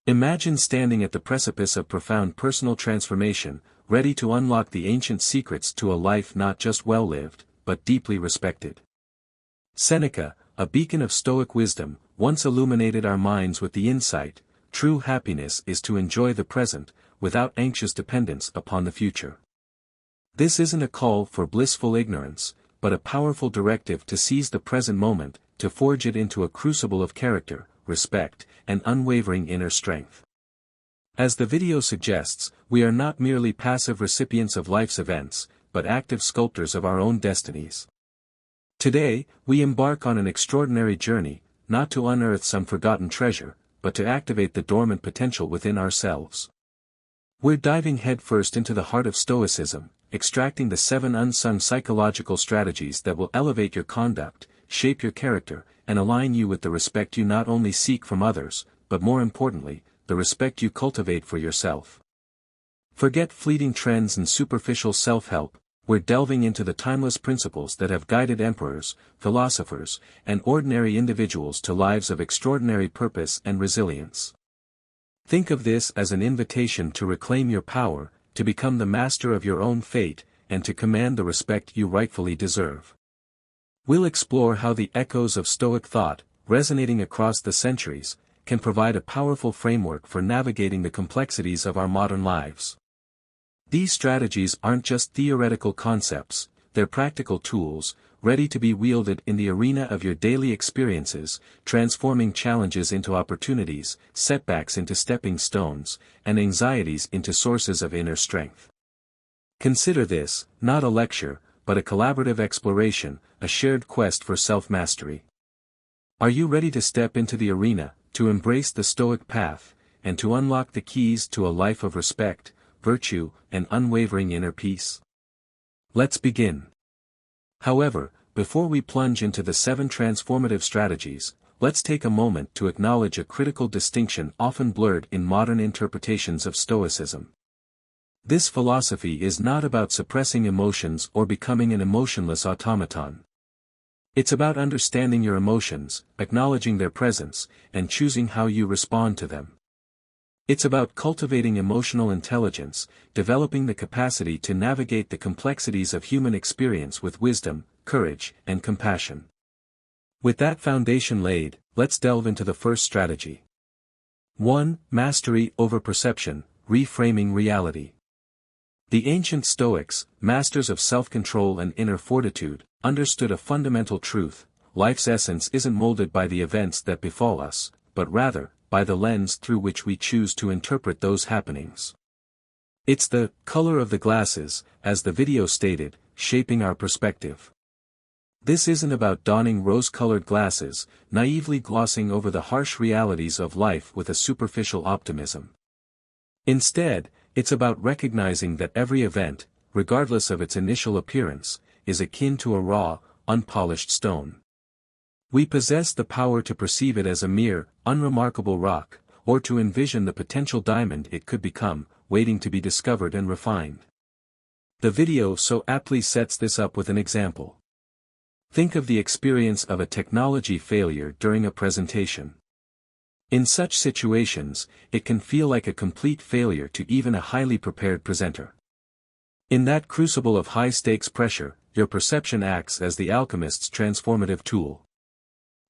Imagine standing at the precipice of profound personal transformation, ready to unlock the ancient secrets to a life not just well lived, but deeply respected. Seneca, a beacon of Stoic wisdom, once illuminated our minds with the insight, true happiness is to enjoy the present, without anxious dependence upon the future. This isn't a call for blissful ignorance, but a powerful directive to seize the present moment, to forge it into a crucible of character, respect, and unwavering inner strength. As the video suggests, we are not merely passive recipients of life's events, but active sculptors of our own destinies. Today, we embark on an extraordinary journey, not to unearth some forgotten treasure, but to activate the dormant potential within ourselves. We're diving headfirst into the heart of Stoicism, extracting the 7 unsung psychological strategies that will elevate your conduct, shape your character, and align you with the respect you not only seek from others, but more importantly, the respect you cultivate for yourself. Forget fleeting trends and superficial self-help. We're delving into the timeless principles that have guided emperors, philosophers, and ordinary individuals to lives of extraordinary purpose and resilience. Think of this as an invitation to reclaim your power, to become the master of your own fate, and to command the respect you rightfully deserve. We'll explore how the echoes of Stoic thought, resonating across the centuries, can provide a powerful framework for navigating the complexities of our modern lives. These strategies aren't just theoretical concepts, they're practical tools, ready to be wielded in the arena of your daily experiences, transforming challenges into opportunities, setbacks into stepping stones, and anxieties into sources of inner strength. Consider this, not a lecture, but a collaborative exploration, a shared quest for self-mastery. Are you ready to step into the arena, to embrace the Stoic path, and to unlock the keys to a life of respect, virtue, and unwavering inner peace? Let's begin. However, before we plunge into the 7 transformative strategies, let's take a moment to acknowledge a critical distinction often blurred in modern interpretations of Stoicism. This philosophy is not about suppressing emotions or becoming an emotionless automaton. It's about understanding your emotions, acknowledging their presence, and choosing how you respond to them. It's about cultivating emotional intelligence, developing the capacity to navigate the complexities of human experience with wisdom, courage, and compassion. With that foundation laid, let's delve into the first strategy. 1. Mastery over perception, reframing reality. The ancient Stoics, masters of self-control and inner fortitude, understood a fundamental truth: life's essence isn't molded by the events that befall us, but rather, by the lens through which we choose to interpret those happenings. It's the color of the glasses, as the video stated, shaping our perspective. This isn't about donning rose-colored glasses, naively glossing over the harsh realities of life with a superficial optimism. Instead, it's about recognizing that every event, regardless of its initial appearance, is akin to a raw, unpolished stone. We possess the power to perceive it as a mere, unremarkable rock, or to envision the potential diamond it could become, waiting to be discovered and refined. The video so aptly sets this up with an example. Think of the experience of a technology failure during a presentation. In such situations, it can feel like a complete failure to even a highly prepared presenter. In that crucible of high-stakes pressure, your perception acts as the alchemist's transformative tool.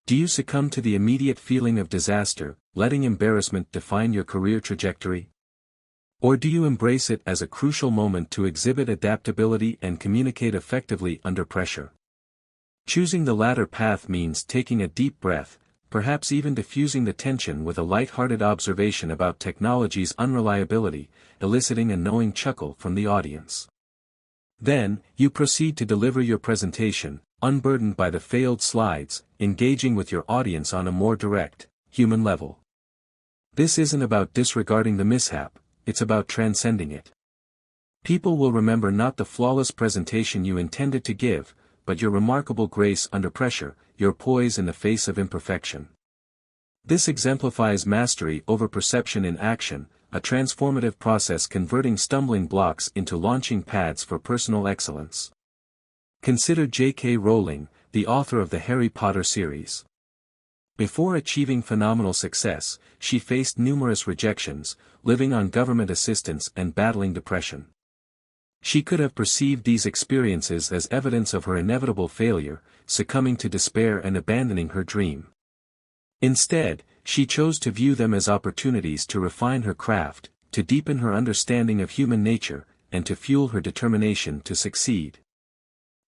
Do you succumb to the immediate feeling of disaster, letting embarrassment define your career trajectory? Or do you embrace it as a crucial moment to exhibit adaptability and communicate effectively under pressure? Choosing the latter path means taking a deep breath, perhaps even diffusing the tension with a light-hearted observation about technology's unreliability, eliciting a knowing chuckle from the audience. Then, you proceed to deliver your presentation, unburdened by the failed slides, engaging with your audience on a more direct, human level. This isn't about disregarding the mishap, it's about transcending it. People will remember not the flawless presentation you intended to give, but your remarkable grace under pressure, your poise in the face of imperfection. This exemplifies mastery over perception in action, a transformative process converting stumbling blocks into launching pads for personal excellence. Consider J.K. Rowling, the author of the Harry Potter series. Before achieving phenomenal success, she faced numerous rejections, living on government assistance and battling depression. She could have perceived these experiences as evidence of her inevitable failure, succumbing to despair and abandoning her dream. Instead, she chose to view them as opportunities to refine her craft, to deepen her understanding of human nature, and to fuel her determination to succeed.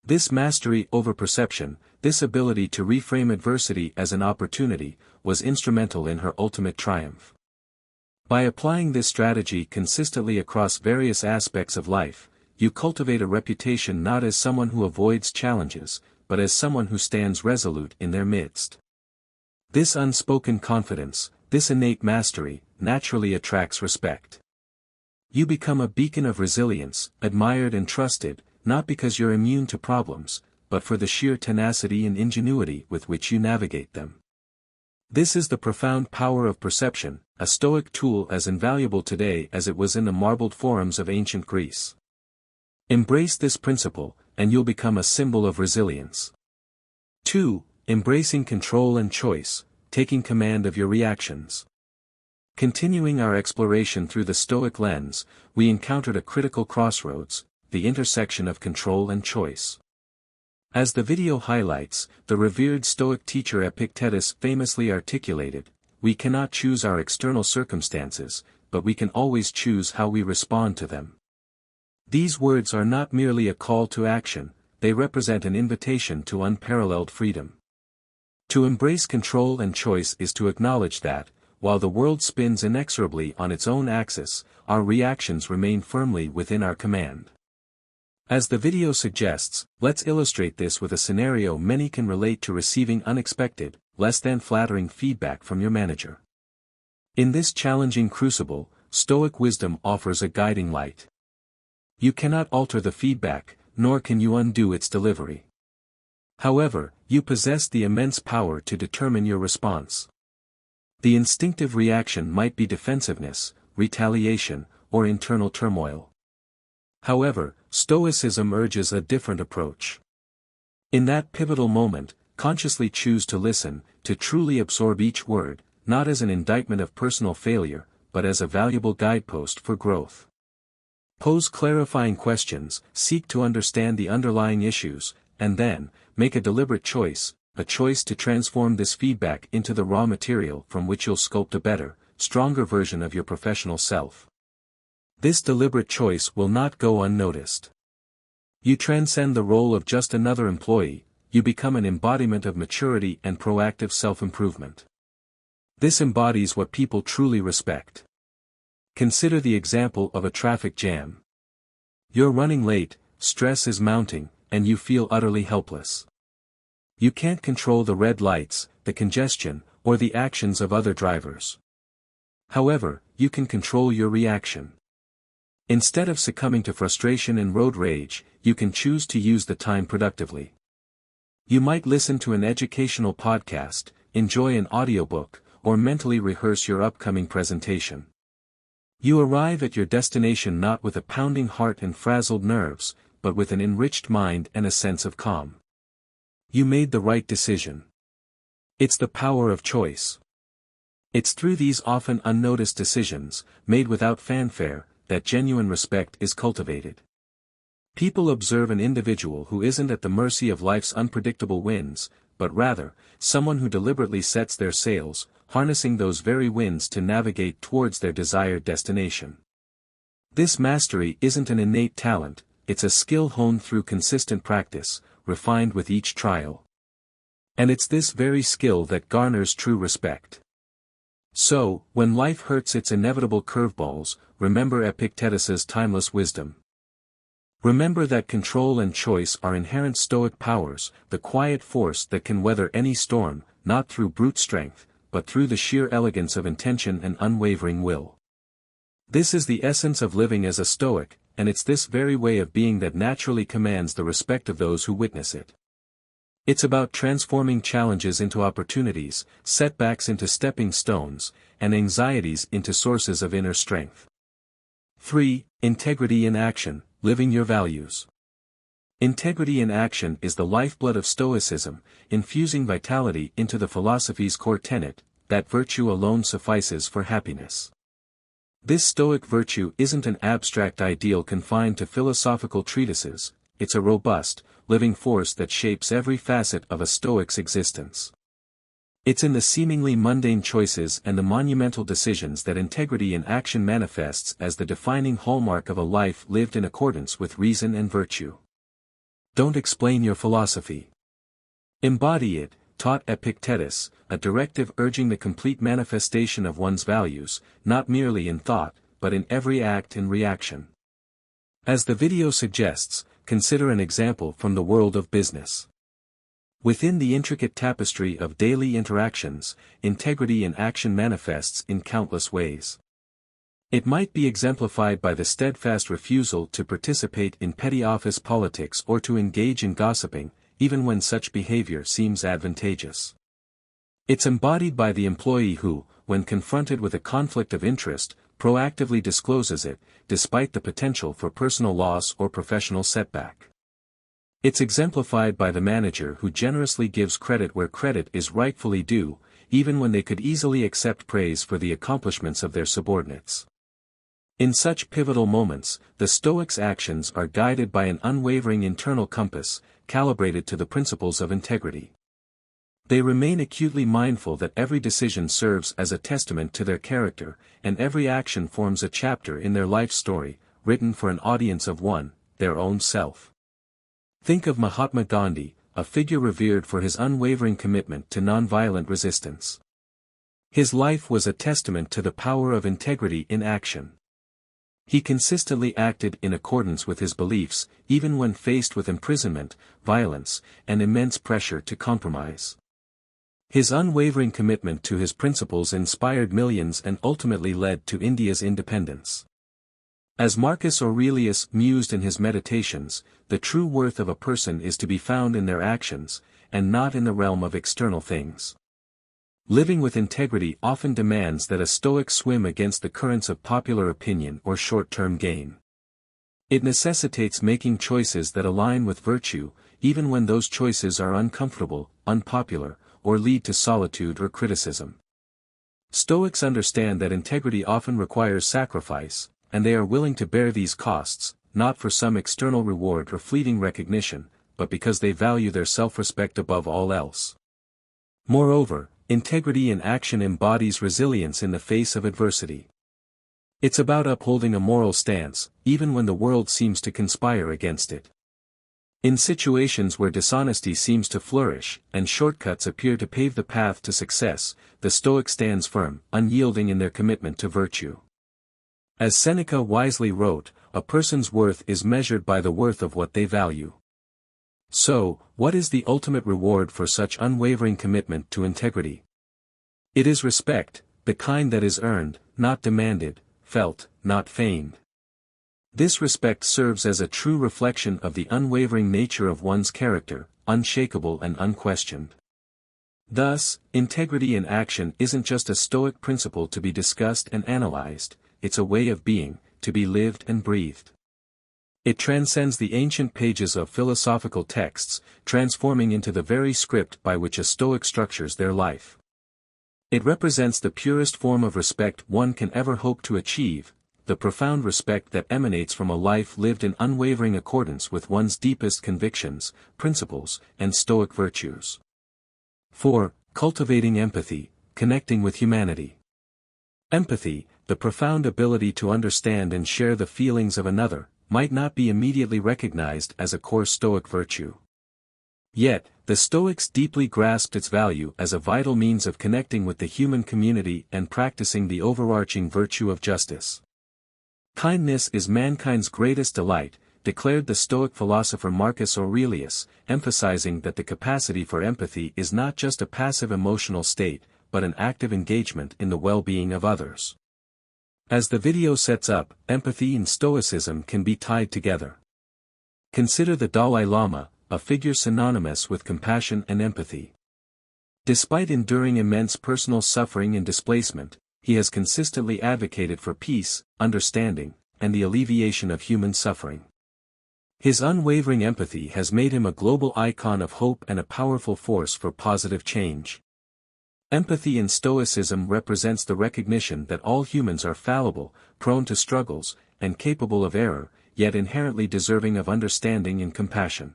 This mastery over perception, this ability to reframe adversity as an opportunity, was instrumental in her ultimate triumph. By applying this strategy consistently across various aspects of life, you cultivate a reputation not as someone who avoids challenges, but as someone who stands resolute in their midst. This unspoken confidence, this innate mastery, naturally attracts respect. You become a beacon of resilience, admired and trusted, not because you're immune to problems, but for the sheer tenacity and ingenuity with which you navigate them. This is the profound power of perception, a Stoic tool as invaluable today as it was in the marbled forums of ancient Greece. Embrace this principle, and you'll become a symbol of resilience. 2. Embracing control and choice, taking command of your reactions. Continuing our exploration through the Stoic lens, we encountered a critical crossroads, the intersection of control and choice. As the video highlights, the revered Stoic teacher Epictetus famously articulated, "We cannot choose our external circumstances, but we can always choose how we respond to them." These words are not merely a call to action, they represent an invitation to unparalleled freedom. To embrace control and choice is to acknowledge that, while the world spins inexorably on its own axis, our reactions remain firmly within our command. As the video suggests, let's illustrate this with a scenario many can relate to: receiving unexpected, less than flattering feedback from your manager. In this challenging crucible, Stoic wisdom offers a guiding light. You cannot alter the feedback, nor can you undo its delivery. However, you possess the immense power to determine your response. The instinctive reaction might be defensiveness, retaliation, or internal turmoil. However, Stoicism urges a different approach. In that pivotal moment, consciously choose to listen, to truly absorb each word, not as an indictment of personal failure, but as a valuable guidepost for growth. Pose clarifying questions, seek to understand the underlying issues, and then, make a deliberate choice, a choice to transform this feedback into the raw material from which you'll sculpt a better, stronger version of your professional self. This deliberate choice will not go unnoticed. You transcend the role of just another employee, you become an embodiment of maturity and proactive self-improvement. This embodies what people truly respect. Consider the example of a traffic jam. You're running late, stress is mounting, and you feel utterly helpless. You can't control the red lights, the congestion, or the actions of other drivers. However, you can control your reaction. Instead of succumbing to frustration and road rage, you can choose to use the time productively. You might listen to an educational podcast, enjoy an audiobook, or mentally rehearse your upcoming presentation. You arrive at your destination not with a pounding heart and frazzled nerves, but with an enriched mind and a sense of calm. You made the right decision. It's the power of choice. It's through these often unnoticed decisions, made without fanfare, that genuine respect is cultivated. People observe an individual who isn't at the mercy of life's unpredictable winds, but rather, someone who deliberately sets their sails, harnessing those very winds to navigate towards their desired destination. This mastery isn't an innate talent, it's a skill honed through consistent practice, refined with each trial. And it's this very skill that garners true respect. So, when life hurts its inevitable curveballs, remember Epictetus's timeless wisdom. Remember that control and choice are inherent Stoic powers, the quiet force that can weather any storm, not through brute strength, but through the sheer elegance of intention and unwavering will. This is the essence of living as a Stoic, and it's this very way of being that naturally commands the respect of those who witness it. It's about transforming challenges into opportunities, setbacks into stepping stones, and anxieties into sources of inner strength. 3. Integrity in action, living your values. Integrity in action is the lifeblood of Stoicism, infusing vitality into the philosophy's core tenet, that virtue alone suffices for happiness. This Stoic virtue isn't an abstract ideal confined to philosophical treatises, it's a robust, living force that shapes every facet of a Stoic's existence. It's in the seemingly mundane choices and the monumental decisions that integrity in action manifests as the defining hallmark of a life lived in accordance with reason and virtue. Don't explain your philosophy. Embody it, taught Epictetus, a directive urging the complete manifestation of one's values, not merely in thought, but in every act and reaction. As the video suggests, consider an example from the world of business. Within the intricate tapestry of daily interactions, integrity in action manifests in countless ways. It might be exemplified by the steadfast refusal to participate in petty office politics or to engage in gossiping, even when such behavior seems advantageous. It's embodied by the employee who, when confronted with a conflict of interest, proactively discloses it, despite the potential for personal loss or professional setback. It's exemplified by the manager who generously gives credit where credit is rightfully due, even when they could easily accept praise for the accomplishments of their subordinates. In such pivotal moments, the Stoics' actions are guided by an unwavering internal compass, calibrated to the principles of integrity. They remain acutely mindful that every decision serves as a testament to their character, and every action forms a chapter in their life story, written for an audience of one, their own self. Think of Mahatma Gandhi, a figure revered for his unwavering commitment to nonviolent resistance. His life was a testament to the power of integrity in action. He consistently acted in accordance with his beliefs, even when faced with imprisonment, violence, and immense pressure to compromise. His unwavering commitment to his principles inspired millions and ultimately led to India's independence. As Marcus Aurelius mused in his Meditations, the true worth of a person is to be found in their actions, and not in the realm of external things. Living with integrity often demands that a Stoic swim against the currents of popular opinion or short-term gain. It necessitates making choices that align with virtue, even when those choices are uncomfortable, unpopular, or lead to solitude or criticism. Stoics understand that integrity often requires sacrifice, and they are willing to bear these costs, not for some external reward or fleeting recognition, but because they value their self-respect above all else. Moreover, integrity in action embodies resilience in the face of adversity. It's about upholding a moral stance, even when the world seems to conspire against it. In situations where dishonesty seems to flourish, and shortcuts appear to pave the path to success, the Stoic stands firm, unyielding in their commitment to virtue. As Seneca wisely wrote, a person's worth is measured by the worth of what they value. So, what is the ultimate reward for such unwavering commitment to integrity? It is respect, the kind that is earned, not demanded, felt, not feigned. This respect serves as a true reflection of the unwavering nature of one's character, unshakable and unquestioned. Thus, integrity in action isn't just a Stoic principle to be discussed and analyzed, it's a way of being, to be lived and breathed. It transcends the ancient pages of philosophical texts, transforming into the very script by which a Stoic structures their life. It represents the purest form of respect one can ever hope to achieve, the profound respect that emanates from a life lived in unwavering accordance with one's deepest convictions, principles, and Stoic virtues. 4. Cultivating empathy, connecting with humanity. Empathy, the profound ability to understand and share the feelings of another, might not be immediately recognized as a core Stoic virtue. Yet, the Stoics deeply grasped its value as a vital means of connecting with the human community and practicing the overarching virtue of justice. Kindness is mankind's greatest delight, declared the Stoic philosopher Marcus Aurelius, emphasizing that the capacity for empathy is not just a passive emotional state, but an active engagement in the well-being of others. As the video sets up, empathy and Stoicism can be tied together. Consider the Dalai Lama, a figure synonymous with compassion and empathy. Despite enduring immense personal suffering and displacement, he has consistently advocated for peace, understanding, and the alleviation of human suffering. His unwavering empathy has made him a global icon of hope and a powerful force for positive change. Empathy in Stoicism represents the recognition that all humans are fallible, prone to struggles, and capable of error, yet inherently deserving of understanding and compassion.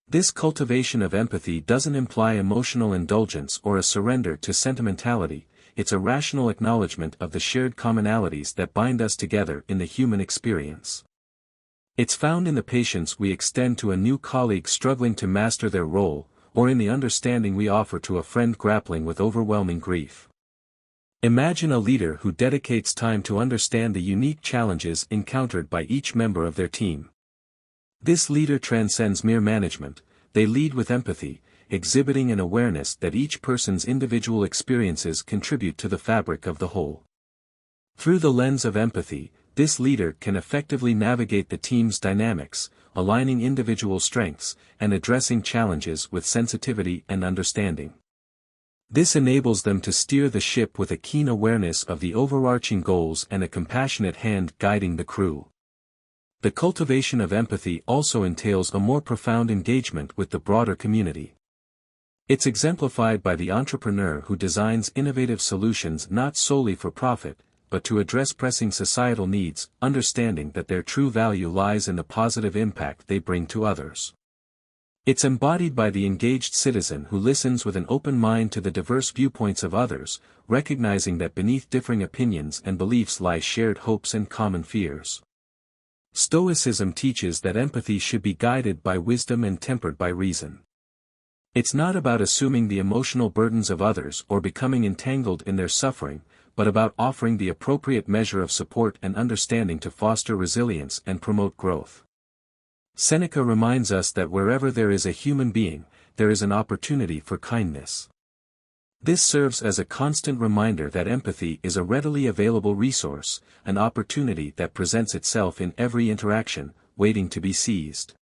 This cultivation of empathy doesn't imply emotional indulgence or a surrender to sentimentality, it's a rational acknowledgement of the shared commonalities that bind us together in the human experience. It's found in the patience we extend to a new colleague struggling to master their role, or in the understanding we offer to a friend grappling with overwhelming grief. Imagine a leader who dedicates time to understand the unique challenges encountered by each member of their team. This leader transcends mere management, they lead with empathy, exhibiting an awareness that each person's individual experiences contribute to the fabric of the whole. Through the lens of empathy, this leader can effectively navigate the team's dynamics, aligning individual strengths, and addressing challenges with sensitivity and understanding. This enables them to steer the ship with a keen awareness of the overarching goals and a compassionate hand guiding the crew. The cultivation of empathy also entails a more profound engagement with the broader community. It's exemplified by the entrepreneur who designs innovative solutions not solely for profit, but to address pressing societal needs, understanding that their true value lies in the positive impact they bring to others. It's embodied by the engaged citizen who listens with an open mind to the diverse viewpoints of others, recognizing that beneath differing opinions and beliefs lie shared hopes and common fears. Stoicism teaches that empathy should be guided by wisdom and tempered by reason. It's not about assuming the emotional burdens of others or becoming entangled in their suffering, but about offering the appropriate measure of support and understanding to foster resilience and promote growth. Seneca reminds us that wherever there is a human being, there is an opportunity for kindness. This serves as a constant reminder that empathy is a readily available resource, an opportunity that presents itself in every interaction, waiting to be seized.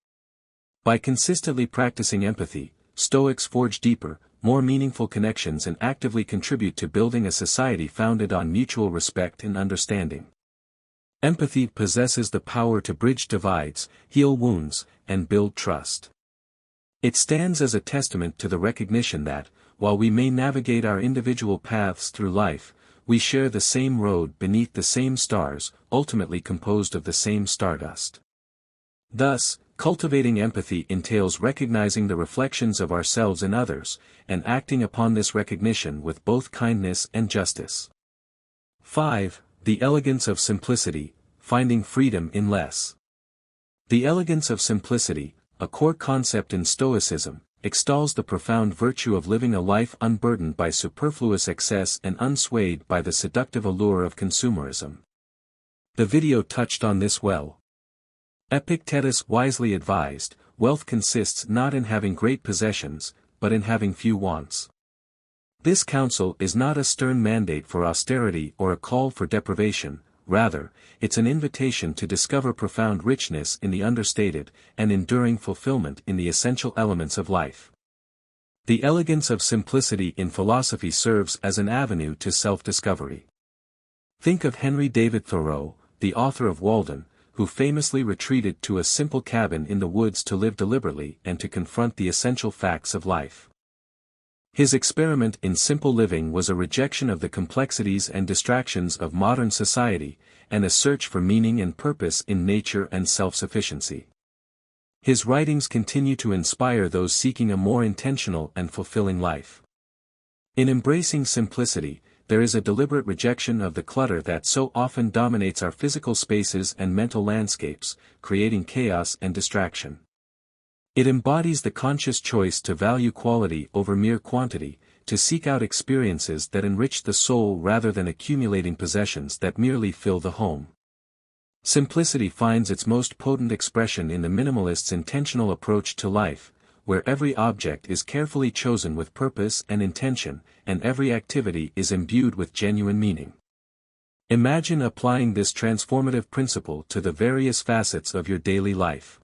By consistently practicing empathy, Stoics forge deeper, more meaningful connections and actively contribute to building a society founded on mutual respect and understanding. Empathy possesses the power to bridge divides, heal wounds, and build trust. It stands as a testament to the recognition that, while we may navigate our individual paths through life, we share the same road beneath the same stars, ultimately composed of the same stardust. Thus, cultivating empathy entails recognizing the reflections of ourselves in others, and acting upon this recognition with both kindness and justice. 5. The elegance of simplicity, finding freedom in less. The elegance of simplicity, a core concept in Stoicism, extols the profound virtue of living a life unburdened by superfluous excess and unswayed by the seductive allure of consumerism. The video touched on this well. Epictetus wisely advised, wealth consists not in having great possessions, but in having few wants. This counsel is not a stern mandate for austerity or a call for deprivation, rather, it's an invitation to discover profound richness in the understated, and enduring fulfillment in the essential elements of life. The elegance of simplicity in philosophy serves as an avenue to self-discovery. Think of Henry David Thoreau, the author of Walden, who famously retreated to a simple cabin in the woods to live deliberately and to confront the essential facts of life. His experiment in simple living was a rejection of the complexities and distractions of modern society, and a search for meaning and purpose in nature and self-sufficiency. His writings continue to inspire those seeking a more intentional and fulfilling life. In embracing simplicity, there is a deliberate rejection of the clutter that so often dominates our physical spaces and mental landscapes, creating chaos and distraction. It embodies the conscious choice to value quality over mere quantity, to seek out experiences that enrich the soul rather than accumulating possessions that merely fill the home. Simplicity finds its most potent expression in the minimalist's intentional approach to life, where every object is carefully chosen with purpose and intention, and every activity is imbued with genuine meaning. Imagine applying this transformative principle to the various facets of your daily life.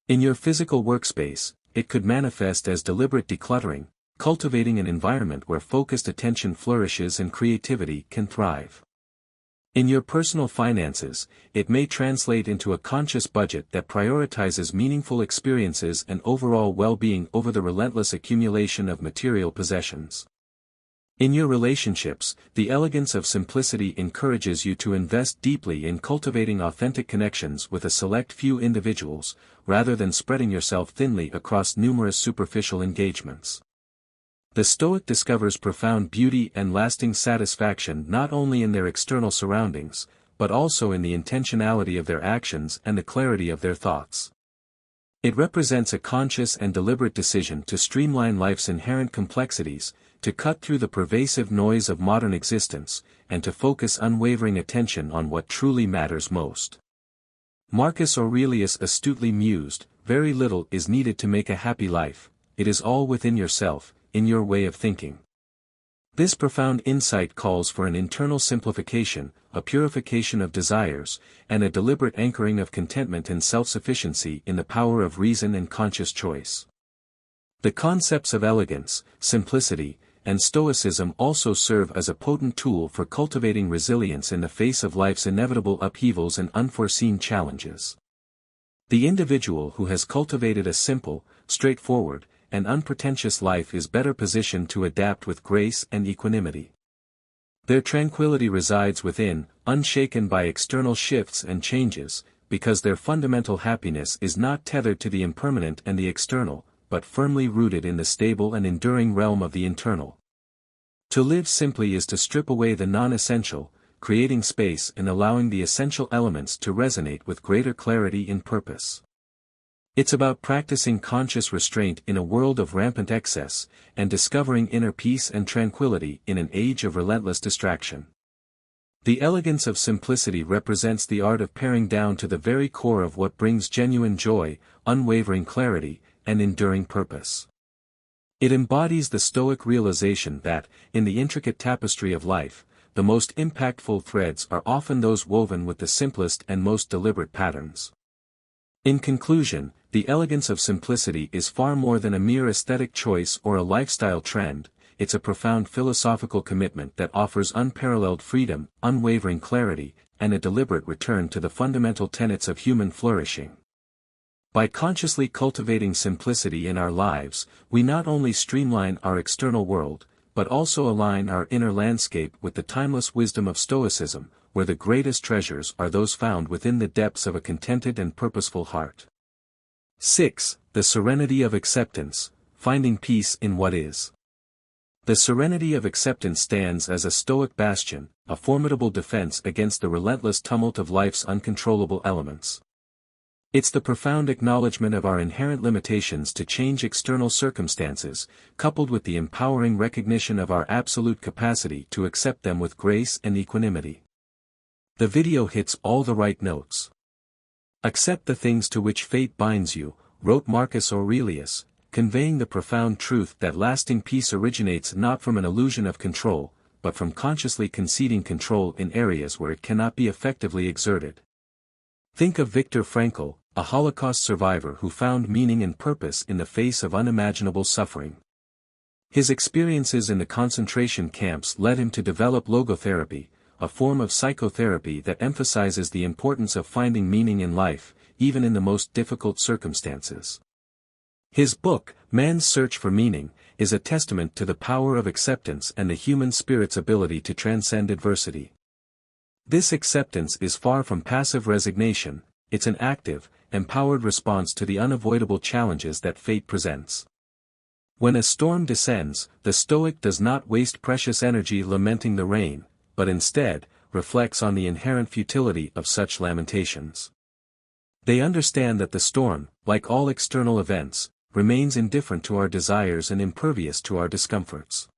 In your physical workspace, it could manifest as deliberate decluttering, cultivating an environment where focused attention flourishes and creativity can thrive. In your personal finances, it may translate into a conscious budget that prioritizes meaningful experiences and overall well-being over the relentless accumulation of material possessions. In your relationships, the elegance of simplicity encourages you to invest deeply in cultivating authentic connections with a select few individuals, rather than spreading yourself thinly across numerous superficial engagements. The Stoic discovers profound beauty and lasting satisfaction not only in their external surroundings, but also in the intentionality of their actions and the clarity of their thoughts. It represents a conscious and deliberate decision to streamline life's inherent complexities, to cut through the pervasive noise of modern existence, and to focus unwavering attention on what truly matters most. Marcus Aurelius astutely mused, "Very little is needed to make a happy life, it is all within yourself, in your way of thinking." This profound insight calls for an internal simplification, a purification of desires, and a deliberate anchoring of contentment and self-sufficiency in the power of reason and conscious choice. The concepts of elegance, simplicity, and Stoicism also serve as a potent tool for cultivating resilience in the face of life's inevitable upheavals and unforeseen challenges. The individual who has cultivated a simple, straightforward, and unpretentious life is better positioned to adapt with grace and equanimity. Their tranquility resides within, unshaken by external shifts and changes, because their fundamental happiness is not tethered to the impermanent and the external, but firmly rooted in the stable and enduring realm of the internal. To live simply is to strip away the non-essential, creating space and allowing the essential elements to resonate with greater clarity in purpose. It's about practicing conscious restraint in a world of rampant excess, and discovering inner peace and tranquility in an age of relentless distraction. The elegance of simplicity represents the art of paring down to the very core of what brings genuine joy, unwavering clarity, and enduring purpose. It embodies the Stoic realization that, in the intricate tapestry of life, the most impactful threads are often those woven with the simplest and most deliberate patterns. In conclusion, the elegance of simplicity is far more than a mere aesthetic choice or a lifestyle trend, it's a profound philosophical commitment that offers unparalleled freedom, unwavering clarity, and a deliberate return to the fundamental tenets of human flourishing. By consciously cultivating simplicity in our lives, we not only streamline our external world, but also align our inner landscape with the timeless wisdom of Stoicism, where the greatest treasures are those found within the depths of a contented and purposeful heart. 6. The serenity of acceptance, finding peace in what is. The serenity of acceptance stands as a Stoic bastion, a formidable defense against the relentless tumult of life's uncontrollable elements. It's the profound acknowledgement of our inherent limitations to change external circumstances, coupled with the empowering recognition of our absolute capacity to accept them with grace and equanimity. The video hits all the right notes. "Accept the things to which fate binds you," wrote Marcus Aurelius, conveying the profound truth that lasting peace originates not from an illusion of control, but from consciously conceding control in areas where it cannot be effectively exerted. Think of Viktor Frankl, a Holocaust survivor who found meaning and purpose in the face of unimaginable suffering. His experiences in the concentration camps led him to develop logotherapy, a form of psychotherapy that emphasizes the importance of finding meaning in life, even in the most difficult circumstances. His book, Man's Search for Meaning, is a testament to the power of acceptance and the human spirit's ability to transcend adversity. This acceptance is far from passive resignation, it's an active, empowered response to the unavoidable challenges that fate presents. When a storm descends, the Stoic does not waste precious energy lamenting the rain, but instead, reflects on the inherent futility of such lamentations. They understand that the storm, like all external events, remains indifferent to our desires and impervious to our discomforts.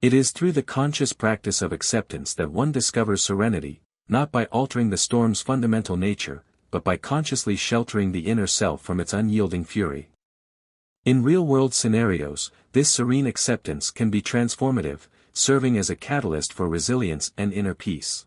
It is through the conscious practice of acceptance that one discovers serenity, not by altering the storm's fundamental nature, but by consciously sheltering the inner self from its unyielding fury. In real-world scenarios, this serene acceptance can be transformative, serving as a catalyst for resilience and inner peace.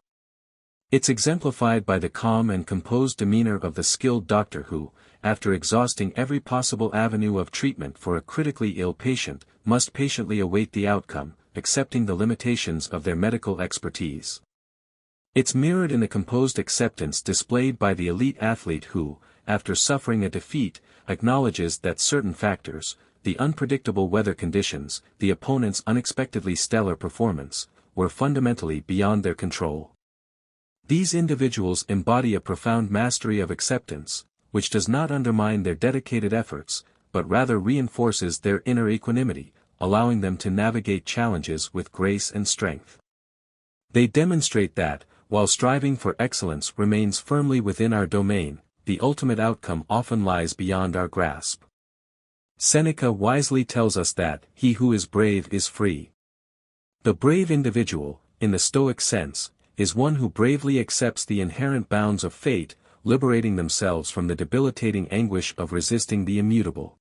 It's exemplified by the calm and composed demeanor of the skilled doctor who, after exhausting every possible avenue of treatment for a critically ill patient, must patiently await the outcome, accepting the limitations of their medical expertise. It's mirrored in the composed acceptance displayed by the elite athlete who, after suffering a defeat, acknowledges that certain factors, the unpredictable weather conditions, the opponent's unexpectedly stellar performance, were fundamentally beyond their control. These individuals embody a profound mastery of acceptance, which does not undermine their dedicated efforts, but rather reinforces their inner equanimity, allowing them to navigate challenges with grace and strength. They demonstrate that, while striving for excellence remains firmly within our domain, the ultimate outcome often lies beyond our grasp. Seneca wisely tells us that, "He who is brave is free." The brave individual, in the Stoic sense, is one who bravely accepts the inherent bounds of fate, liberating themselves from the debilitating anguish of resisting the immutable.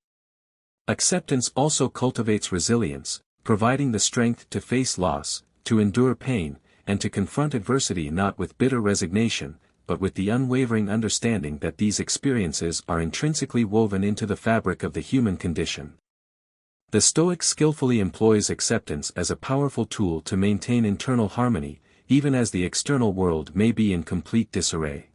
Acceptance also cultivates resilience, providing the strength to face loss, to endure pain, and to confront adversity not with bitter resignation, but with the unwavering understanding that these experiences are intrinsically woven into the fabric of the human condition. The Stoic skillfully employs acceptance as a powerful tool to maintain internal harmony, even as the external world may be in complete disarray.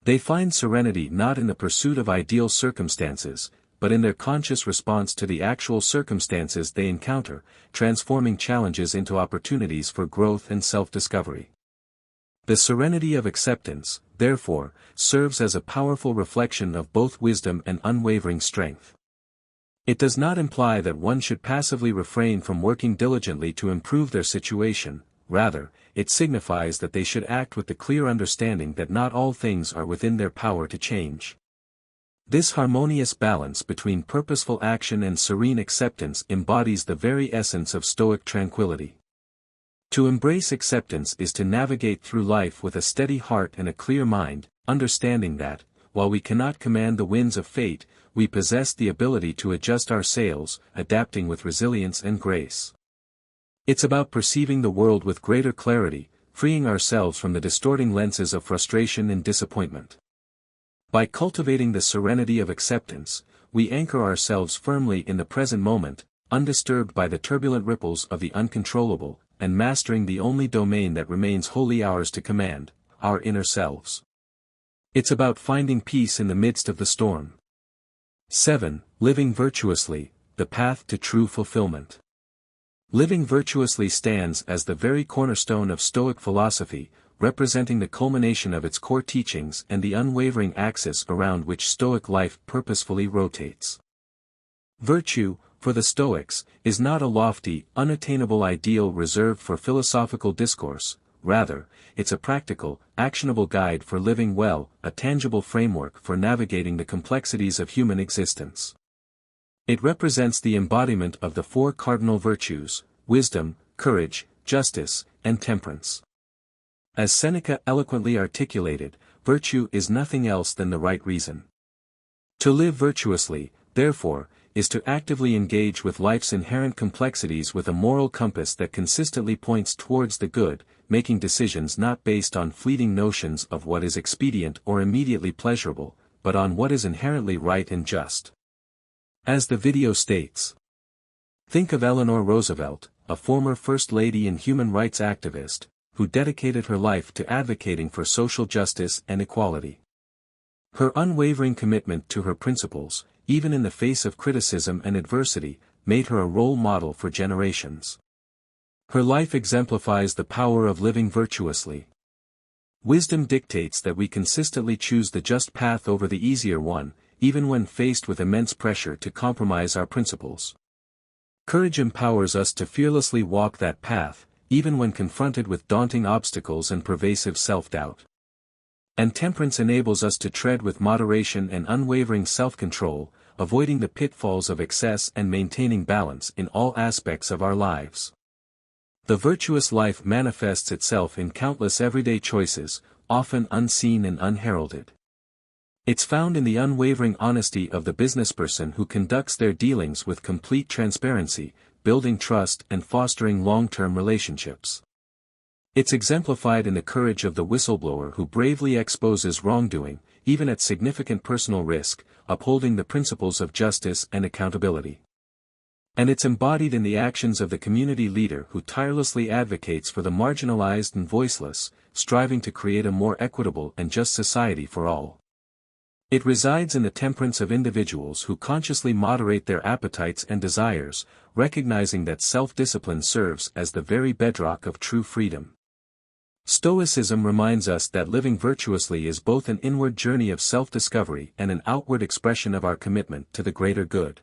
They find serenity not in the pursuit of ideal circumstances, but in their conscious response to the actual circumstances they encounter, transforming challenges into opportunities for growth and self-discovery. The serenity of acceptance, therefore, serves as a powerful reflection of both wisdom and unwavering strength. It does not imply that one should passively refrain from working diligently to improve their situation, rather, it signifies that they should act with the clear understanding that not all things are within their power to change. This harmonious balance between purposeful action and serene acceptance embodies the very essence of Stoic tranquility. To embrace acceptance is to navigate through life with a steady heart and a clear mind, understanding that, while we cannot command the winds of fate, we possess the ability to adjust our sails, adapting with resilience and grace. It's about perceiving the world with greater clarity, freeing ourselves from the distorting lenses of frustration and disappointment. By cultivating the serenity of acceptance, we anchor ourselves firmly in the present moment, undisturbed by the turbulent ripples of the uncontrollable, and mastering the only domain that remains wholly ours to command, our inner selves. It's about finding peace in the midst of the storm. 7. Living virtuously, the path to true fulfillment. Living virtuously stands as the very cornerstone of Stoic philosophy, representing the culmination of its core teachings and the unwavering axis around which Stoic life purposefully rotates. Virtue, for the Stoics, is not a lofty, unattainable ideal reserved for philosophical discourse, rather, it's a practical, actionable guide for living well, a tangible framework for navigating the complexities of human existence. It represents the embodiment of the four cardinal virtues: wisdom, courage, justice, and temperance. As Seneca eloquently articulated, virtue is nothing else than the right reason. To live virtuously, therefore, is to actively engage with life's inherent complexities with a moral compass that consistently points towards the good, making decisions not based on fleeting notions of what is expedient or immediately pleasurable, but on what is inherently right and just. As the video states, think of Eleanor Roosevelt, a former First Lady and human rights activist, who dedicated her life to advocating for social justice and equality. Her unwavering commitment to her principles, even in the face of criticism and adversity, made her a role model for generations. Her life exemplifies the power of living virtuously. Wisdom dictates that we consistently choose the just path over the easier one, even when faced with immense pressure to compromise our principles. Courage empowers us to fearlessly walk that path, even when confronted with daunting obstacles and pervasive self-doubt. And temperance enables us to tread with moderation and unwavering self-control, avoiding the pitfalls of excess and maintaining balance in all aspects of our lives. The virtuous life manifests itself in countless everyday choices, often unseen and unheralded. It's found in the unwavering honesty of the businessperson who conducts their dealings with complete transparency, building trust and fostering long-term relationships. It's exemplified in the courage of the whistleblower who bravely exposes wrongdoing, even at significant personal risk, upholding the principles of justice and accountability. And it's embodied in the actions of the community leader who tirelessly advocates for the marginalized and voiceless, striving to create a more equitable and just society for all. It resides in the temperance of individuals who consciously moderate their appetites and desires, recognizing that self-discipline serves as the very bedrock of true freedom. Stoicism reminds us that living virtuously is both an inward journey of self-discovery and an outward expression of our commitment to the greater good.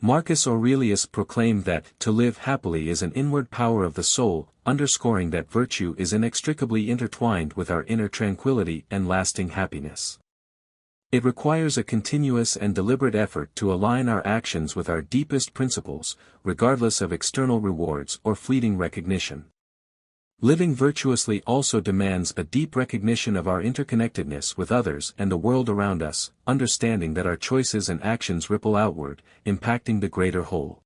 Marcus Aurelius proclaimed that to live happily is an inward power of the soul, underscoring that virtue is inextricably intertwined with our inner tranquility and lasting happiness. It requires a continuous and deliberate effort to align our actions with our deepest principles, regardless of external rewards or fleeting recognition. Living virtuously also demands a deep recognition of our interconnectedness with others and the world around us, understanding that our choices and actions ripple outward, impacting the greater whole.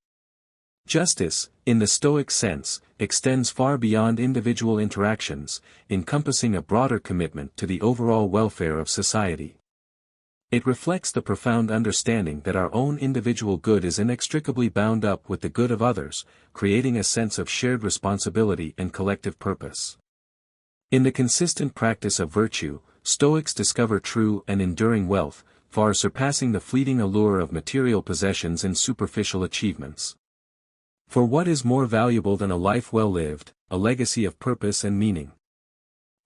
Justice, in the Stoic sense, extends far beyond individual interactions, encompassing a broader commitment to the overall welfare of society. It reflects the profound understanding that our own individual good is inextricably bound up with the good of others, creating a sense of shared responsibility and collective purpose. In the consistent practice of virtue, Stoics discover true and enduring wealth, far surpassing the fleeting allure of material possessions and superficial achievements. For what is more valuable than a life well lived, a legacy of purpose and meaning?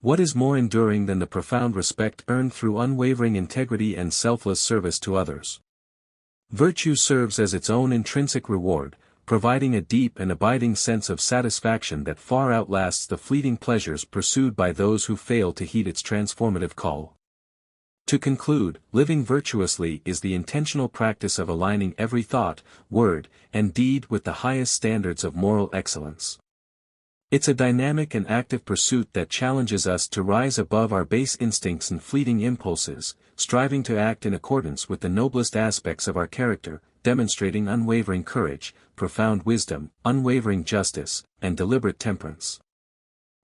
What is more enduring than the profound respect earned through unwavering integrity and selfless service to others? Virtue serves as its own intrinsic reward, providing a deep and abiding sense of satisfaction that far outlasts the fleeting pleasures pursued by those who fail to heed its transformative call. To conclude, living virtuously is the intentional practice of aligning every thought, word, and deed with the highest standards of moral excellence. It's a dynamic and active pursuit that challenges us to rise above our base instincts and fleeting impulses, striving to act in accordance with the noblest aspects of our character, demonstrating unwavering courage, profound wisdom, unwavering justice, and deliberate temperance.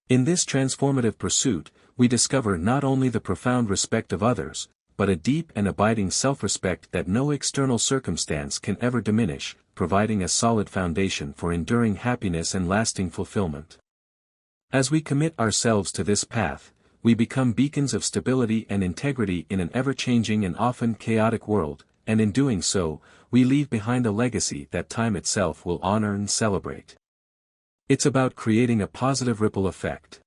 In this transformative pursuit, we discover not only the profound respect of others, but a deep and abiding self-respect that no external circumstance can ever diminish, providing a solid foundation for enduring happiness and lasting fulfillment. As we commit ourselves to this path, we become beacons of stability and integrity in an ever-changing and often chaotic world, and in doing so, we leave behind a legacy that time itself will honor and celebrate. It's about creating a positive ripple effect.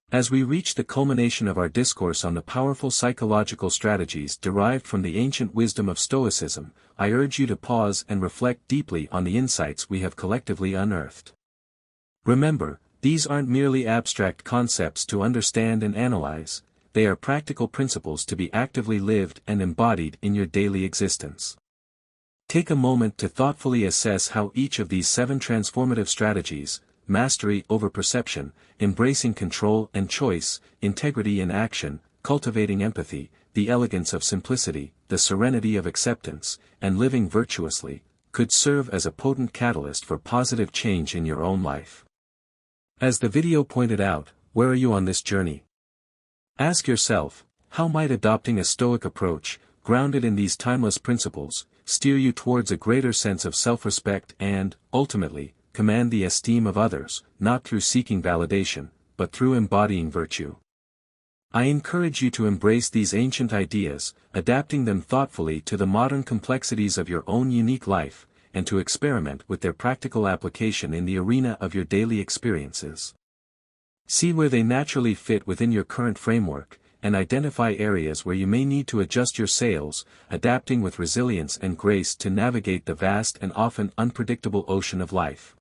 As we reach the culmination of our discourse on the powerful psychological strategies derived from the ancient wisdom of Stoicism, I urge you to pause and reflect deeply on the insights we have collectively unearthed. Remember, these aren't merely abstract concepts to understand and analyze, they are practical principles to be actively lived and embodied in your daily existence. Take a moment to thoughtfully assess how each of these 7 transformative strategies, mastery over perception, embracing control and choice, integrity in action, cultivating empathy, the elegance of simplicity, the serenity of acceptance, and living virtuously, could serve as a potent catalyst for positive change in your own life. As the video pointed out, where are you on this journey? Ask yourself, how might adopting a Stoic approach, grounded in these timeless principles, steer you towards a greater sense of self-respect and, ultimately, command the esteem of others, not through seeking validation, but through embodying virtue? I encourage you to embrace these ancient ideas, adapting them thoughtfully to the modern complexities of your own unique life, and to experiment with their practical application in the arena of your daily experiences. See where they naturally fit within your current framework, and identify areas where you may need to adjust your sails, adapting with resilience and grace to navigate the vast and often unpredictable ocean of life.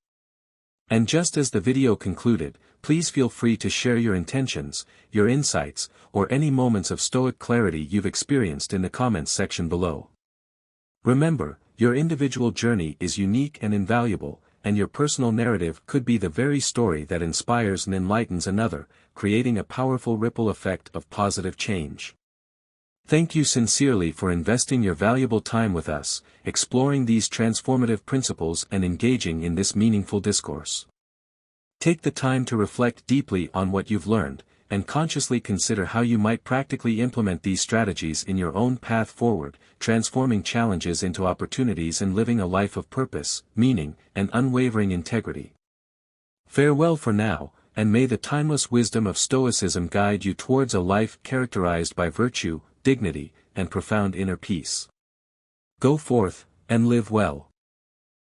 And just as the video concluded, please feel free to share your intentions, your insights, or any moments of Stoic clarity you've experienced in the comments section below. Remember, your individual journey is unique and invaluable, and your personal narrative could be the very story that inspires and enlightens another, creating a powerful ripple effect of positive change. Thank you sincerely for investing your valuable time with us, exploring these transformative principles and engaging in this meaningful discourse. Take the time to reflect deeply on what you've learned, and consciously consider how you might practically implement these strategies in your own path forward, transforming challenges into opportunities and living a life of purpose, meaning, and unwavering integrity. Farewell for now, and may the timeless wisdom of Stoicism guide you towards a life characterized by virtue, dignity, and profound inner peace. Go forth, and live well.